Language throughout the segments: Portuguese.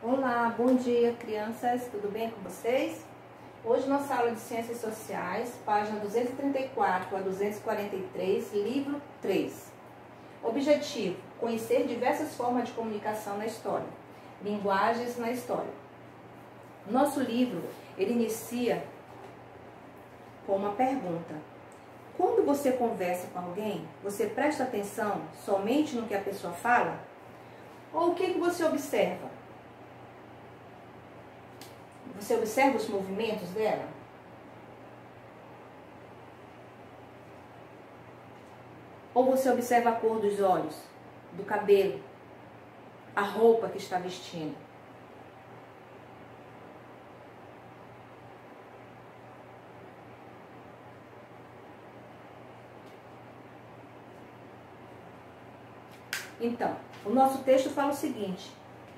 Olá, bom dia crianças, tudo bem com vocês? Hoje nossa aula de Ciências Sociais, página 234 a 243, livro 3. Objetivo: conhecer diversas formas de comunicação na história, linguagens na história. Nosso livro, ele inicia com uma pergunta. Quando você conversa com alguém, você presta atenção somente no que a pessoa fala? Ou o que você observa? Você observa os movimentos dela? Ou você observa a cor dos olhos, do cabelo, a roupa que está vestindo? Então, o nosso texto fala o seguinte,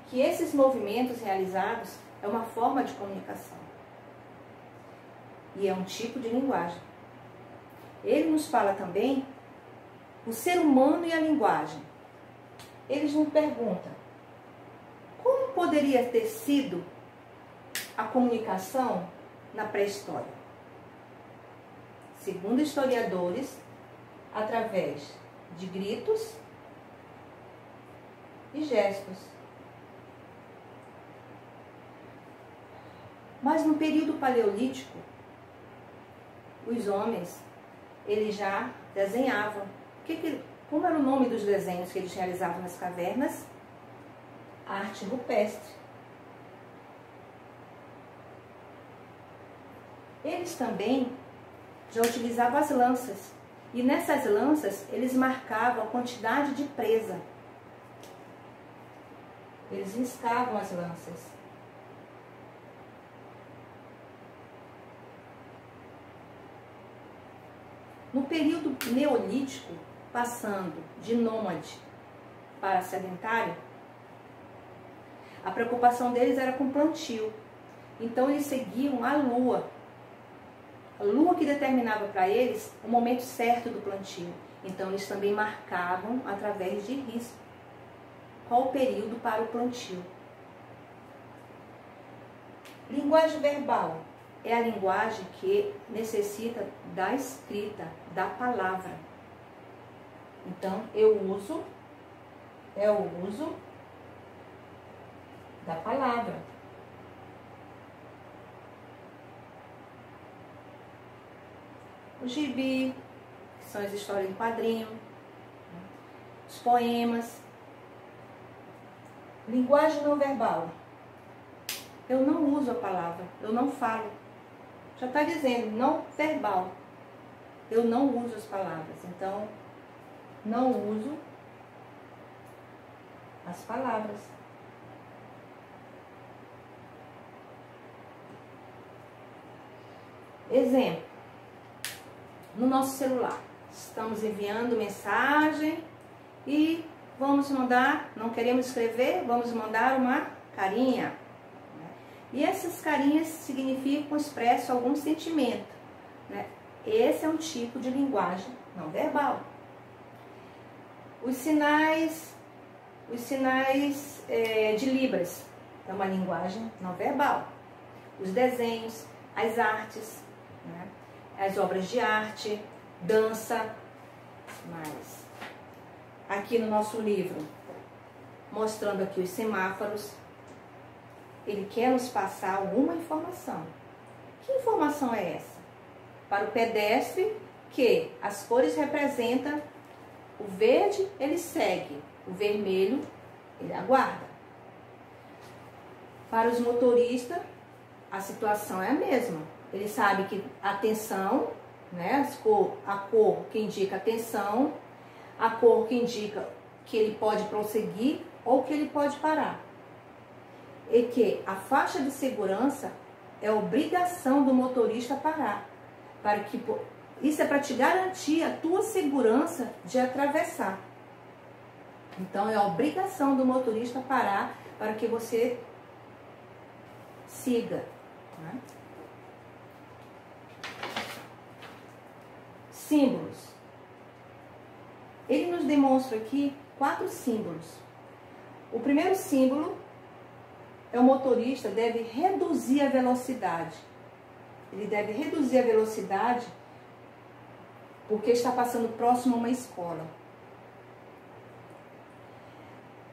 que esses movimentos realizados é uma forma de comunicação e é um tipo de linguagem. Ele nos fala também o ser humano e a linguagem. Eles nos perguntam, como poderia ter sido a comunicação na pré-história? Segundo historiadores, através de gritos e gestos. Mas no período paleolítico, os homens, eles já desenhavam. Como era o nome dos desenhos que eles realizavam nas cavernas? Arte rupestre. Eles também já utilizavam as lanças. E nessas lanças, eles marcavam a quantidade de presa. Eles riscavam as lanças. No período neolítico, passando de nômade para sedentário, a preocupação deles era com o plantio. Então eles seguiam a lua que determinava para eles o momento certo do plantio. Então eles também marcavam através de risco qual o período para o plantio. Linguagem verbal é a linguagem que necessita da escrita, da palavra. Então, o uso da palavra. O gibi, que são as histórias em quadrinho, os poemas. Linguagem não verbal. Eu não uso a palavra, eu não falo. Já está dizendo, não verbal. Eu não uso as palavras, então não uso as palavras. Exemplo, no nosso celular, estamos enviando mensagem e vamos mandar, não queremos escrever, vamos mandar uma carinha. E essas carinhas significam, expressam algum sentimento, né? Esse é um tipo de linguagem não verbal. Os sinais de Libras é uma linguagem não verbal. Os desenhos, as artes, né? As obras de arte, dança, mais. Aqui no nosso livro, mostrando aqui os semáforos, ele quer nos passar alguma informação. Que informação é essa? Para o pedestre, que as cores representam, o verde ele segue, o vermelho ele aguarda. Para os motoristas, a situação é a mesma. Ele sabe que atenção, né? A cor que indica atenção, a cor que indica que ele pode prosseguir ou que ele pode parar. E que a faixa de segurança é obrigação do motorista parar. Isso é para te garantir a tua segurança de atravessar. Então é a obrigação do motorista parar para que você siga. Né? Símbolos. Ele nos demonstra aqui 4 símbolos. O primeiro símbolo o motorista deve reduzir a velocidade. Ele deve reduzir a velocidade porque está passando próximo a uma escola.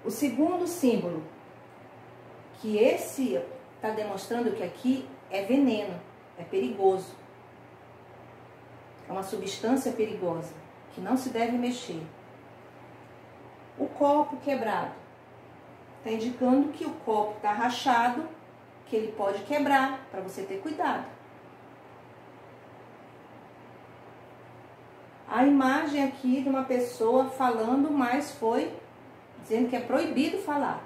O segundo símbolo, que esse está demonstrando que aqui é veneno, é perigoso. É uma substância perigosa, que não se deve mexer. O copo quebrado. Está indicando que o copo está rachado, que ele pode quebrar, para você ter cuidado. A imagem aqui de uma pessoa falando, mas foi dizendo que é proibido falar.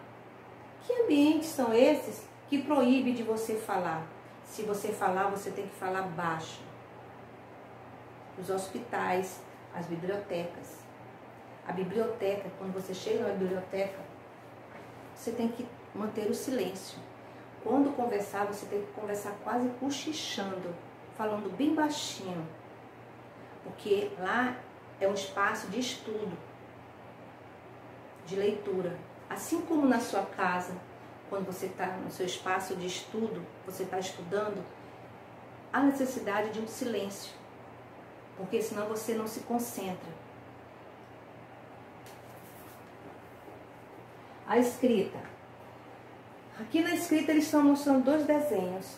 Que ambientes são esses que proíbe de você falar? Se você falar, você tem que falar baixo. Os hospitais, as bibliotecas. A biblioteca, quando você chega na biblioteca, você tem que manter o silêncio. Quando conversar, você tem que conversar quase cochichando, falando bem baixinho. Porque lá é um espaço de estudo, de leitura. Assim como na sua casa, quando você está no seu espaço de estudo, você está estudando, há necessidade de um silêncio, porque senão você não se concentra. A escrita. Aqui na escrita eles estão mostrando 2 desenhos.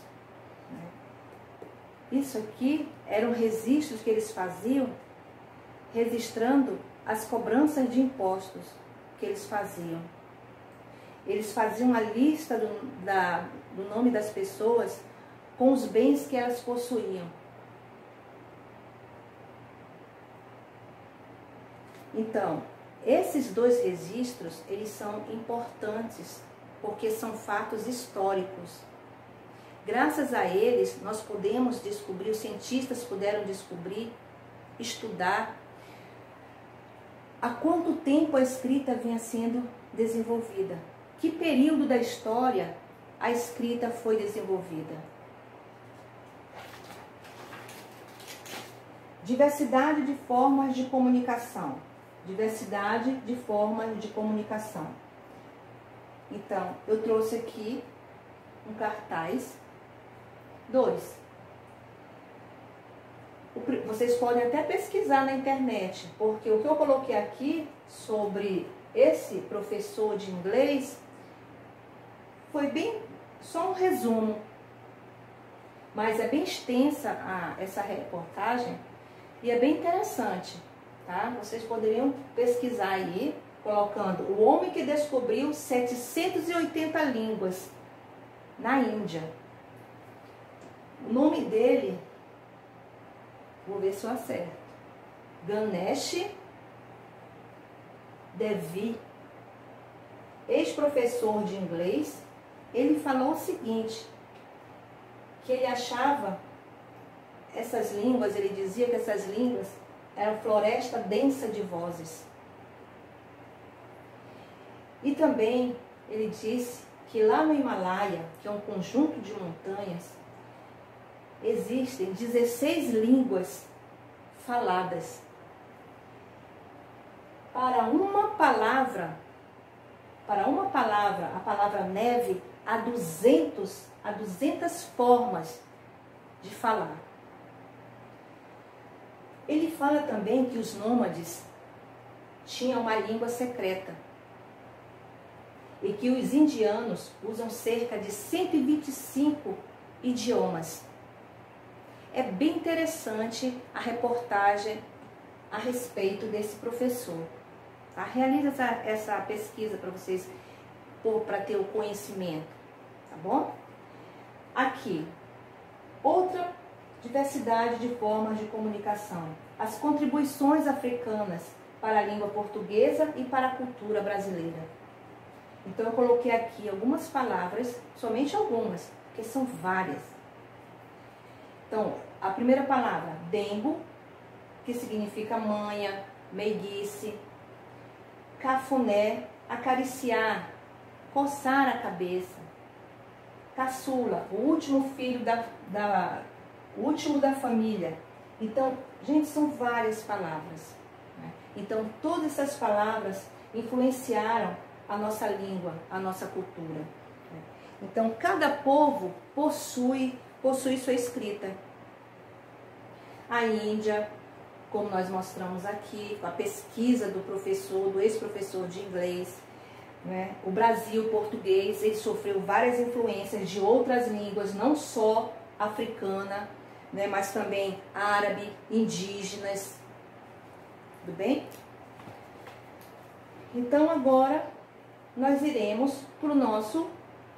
Isso aqui eram registros que eles faziam, registrando as cobranças de impostos que eles faziam. Eles faziam a lista do nome das pessoas com os bens que elas possuíam. Então, esses 2 registros, eles são importantes, porque são fatos históricos. Graças a eles, nós podemos descobrir, os cientistas puderam descobrir, estudar, há quanto tempo a escrita vinha sendo desenvolvida. Que período da história a escrita foi desenvolvida? Diversidade de formas de comunicação. Diversidade de formas de comunicação. Então, eu trouxe aqui um cartaz 2. Vocês podem até pesquisar na internet, porque o que eu coloquei aqui sobre esse professor de inglês foi bem só um resumo, mas é bem extensa essa reportagem e é bem interessante, tá? Vocês poderiam pesquisar aí, colocando o homem que descobriu 780 línguas na Índia. O nome dele, vou ver se eu acerto, Ganesh Devi, ex-professor de inglês. Ele falou o seguinte, que ele achava essas línguas, ele dizia que essas línguas eram floresta densa de vozes. E também ele disse que lá no Himalaia, que é um conjunto de montanhas, existem 16 línguas faladas. Para uma palavra, a palavra neve, há 200 formas de falar. Ele fala também que os nômades tinham uma língua secreta e que os indianos usam cerca de 125 idiomas. É bem interessante a reportagem a respeito desse professor. Tá? Realiza essa pesquisa para vocês, para ter o conhecimento, tá bom? Aqui, outra diversidade de formas de comunicação. As contribuições africanas para a língua portuguesa e para a cultura brasileira. Então eu coloquei aqui algumas palavras, somente algumas, porque são várias. Então, a primeira palavra, dembo, que significa manha, meiguice. Cafuné, acariciar, coçar a cabeça. Caçula, o último filho o último da família. Então, gente, são várias palavras, né? Então, todas essas palavras influenciaram a nossa língua, a nossa cultura, né? Então, cada povo possui sua escrita. A Índia, como nós mostramos aqui, com a pesquisa do ex-professor de inglês, né? O Brasil, português, ele sofreu várias influências de outras línguas, não só africana, né? Mas também árabe, indígenas. Tudo bem? Então, agora, nós iremos para o nosso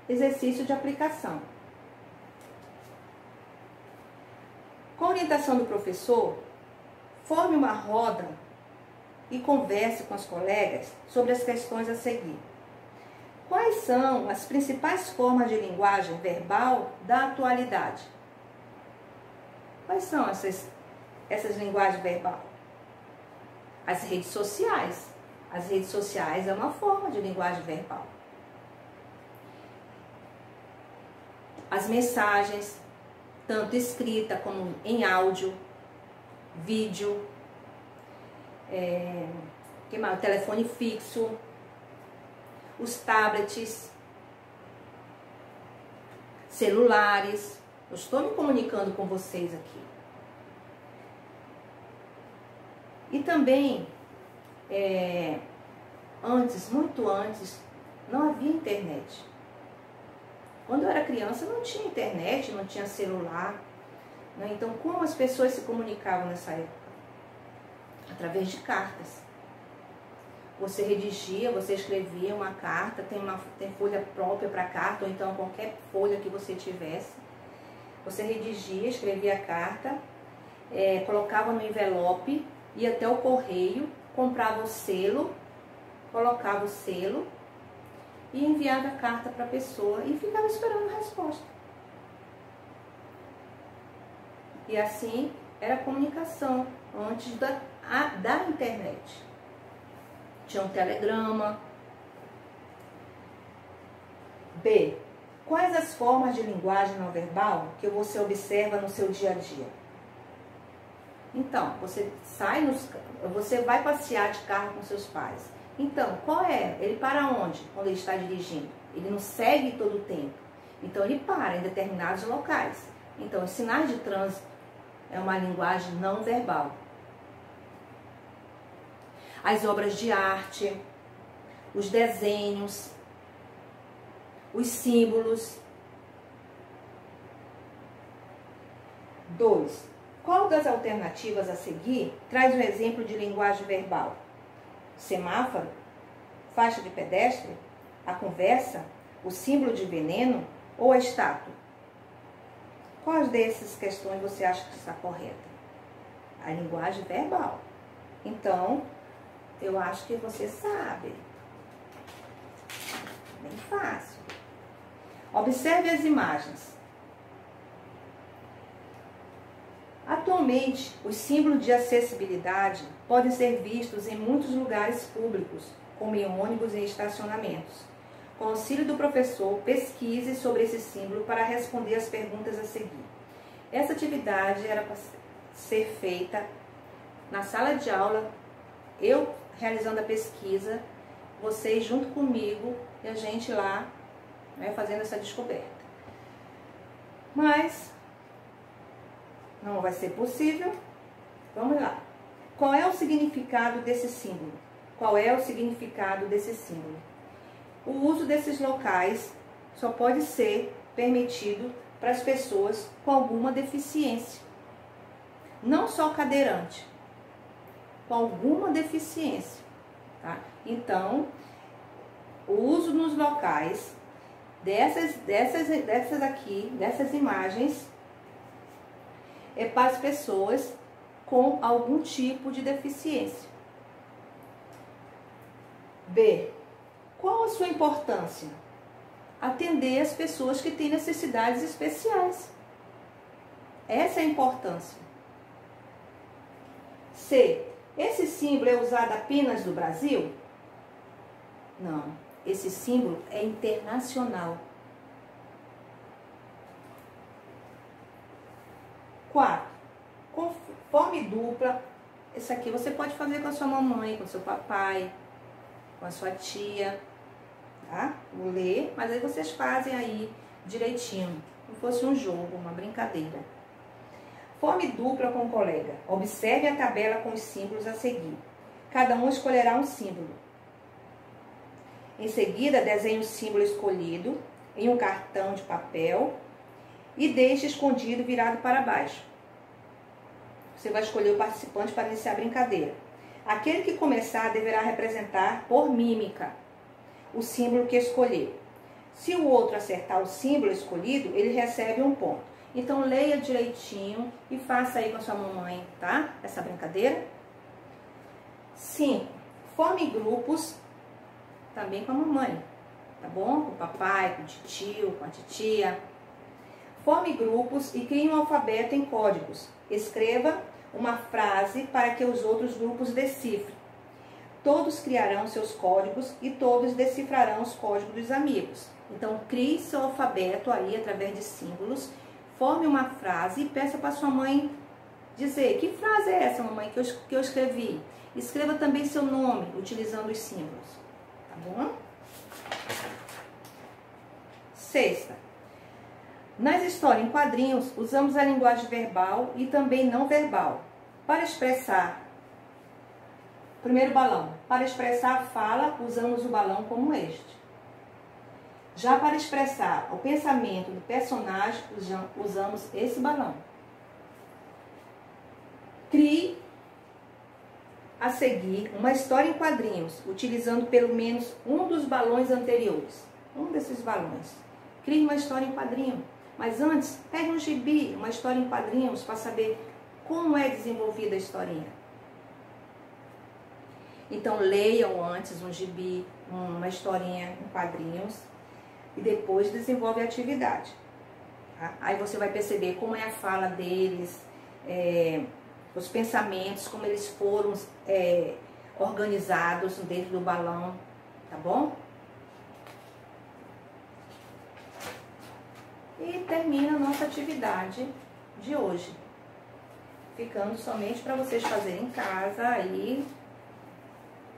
exercício de aplicação. Com a orientação do professor, forme uma roda e converse com os colegas sobre as questões a seguir. Quais são as principais formas de linguagem verbal da atualidade? Quais são essas linguagens verbais? As redes sociais. As redes sociais é uma forma de linguagem verbal. As mensagens, tanto escrita como em áudio, vídeo, o telefone fixo, os tablets, celulares. Eu estou me comunicando com vocês aqui. E também, muito antes, não havia internet. Quando eu era criança não tinha internet, não tinha celular, né? Então, como as pessoas se comunicavam nessa época? Através de cartas. Você redigia, você escrevia uma carta, tem folha própria para carta, ou então qualquer folha que você tivesse. Você redigia, escrevia a carta, colocava no envelope, ia até o correio, comprava o selo, colocava o selo e enviava a carta para a pessoa e ficava esperando a resposta. E assim era a comunicação antes da internet. Tinha um telegrama. B. Quais as formas de linguagem não verbal que você observa no seu dia a dia? Então, você vai passear de carro com seus pais. Então, qual é? Ele para onde quando ele está dirigindo? Ele não segue todo o tempo. Então, ele para em determinados locais. Então, os sinais de trânsito é uma linguagem não verbal. As obras de arte, os desenhos, os símbolos. 2. Qual das alternativas a seguir traz um exemplo de linguagem verbal? Semáforo, faixa de pedestre, a conversa, o símbolo de veneno ou a estátua? Quais dessas questões você acha que está correta? A linguagem verbal. Então, eu acho que você sabe. Bem fácil. Observe as imagens. Atualmente, os símbolos de acessibilidade podem ser vistos em muitos lugares públicos, como em ônibus e estacionamentos. Com o auxílio do professor, pesquise sobre esse símbolo para responder as perguntas a seguir. Essa atividade era para ser feita na sala de aula, eu realizando a pesquisa, vocês junto comigo e a gente lá, né, fazendo essa descoberta. Mas não vai ser possível. Vamos lá. Qual é o significado desse símbolo? Qual é o significado desse símbolo? O uso desses locais só pode ser permitido para as pessoas com alguma deficiência. Não só cadeirante, com alguma deficiência. Tá? Então, o uso nos locais dessas imagens é para as pessoas com algum tipo de deficiência. B. Qual a sua importância? Atender as pessoas que têm necessidades especiais. Essa é a importância. C. Esse símbolo é usado apenas no Brasil? Não. Esse símbolo é internacional. 4. Conforme dupla. Isso aqui você pode fazer com a sua mamãe, com o seu papai, com a sua tia. tá? Vou ler, mas aí vocês fazem aí direitinho, como fosse um jogo, uma brincadeira. Forme dupla com o colega. Observe a tabela com os símbolos a seguir. Cada um escolherá um símbolo. Em seguida, desenhe o símbolo escolhido em um cartão de papel e deixe escondido virado para baixo. Você vai escolher o participante para iniciar a brincadeira. Aquele que começar deverá representar por mímica o símbolo que escolher. Se o outro acertar o símbolo escolhido, ele recebe um ponto. Então, leia direitinho e faça aí com a sua mamãe, tá? Essa brincadeira. 5. Forme grupos também com a mamãe, tá bom? Com o papai, com o tio, com a titia. Forme grupos e crie um alfabeto em códigos. Escreva uma frase para que os outros grupos decifrem. Todos criarão seus códigos e todos decifrarão os códigos dos amigos. Então, crie seu alfabeto aí através de símbolos. Forme uma frase e peça para sua mãe dizer: que frase é essa, mamãe, que eu escrevi? Escreva também seu nome, utilizando os símbolos. Tá bom? 6. Nas histórias em quadrinhos, usamos a linguagem verbal e também não verbal. Para expressar, primeiro balão, para expressar a fala, usamos o balão como este. Já para expressar o pensamento do personagem, usamos esse balão. Crie a seguir uma história em quadrinhos, utilizando pelo menos um dos balões anteriores. Um desses balões. Crie uma história em quadrinho. Mas antes, pegue um gibi, uma história em quadrinhos, para saber como é desenvolvida a historinha. Então, leiam antes um gibi, uma historinha em quadrinhos, e depois desenvolve a atividade. Tá? Aí você vai perceber como é a fala deles, os pensamentos, como eles foram organizados dentro do balão, tá bom? E termina a nossa atividade de hoje, ficando somente para vocês fazerem em casa aí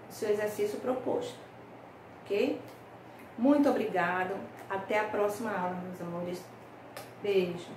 o seu exercício proposto, ok? Muito obrigado, até a próxima aula, meus amores. Beijo.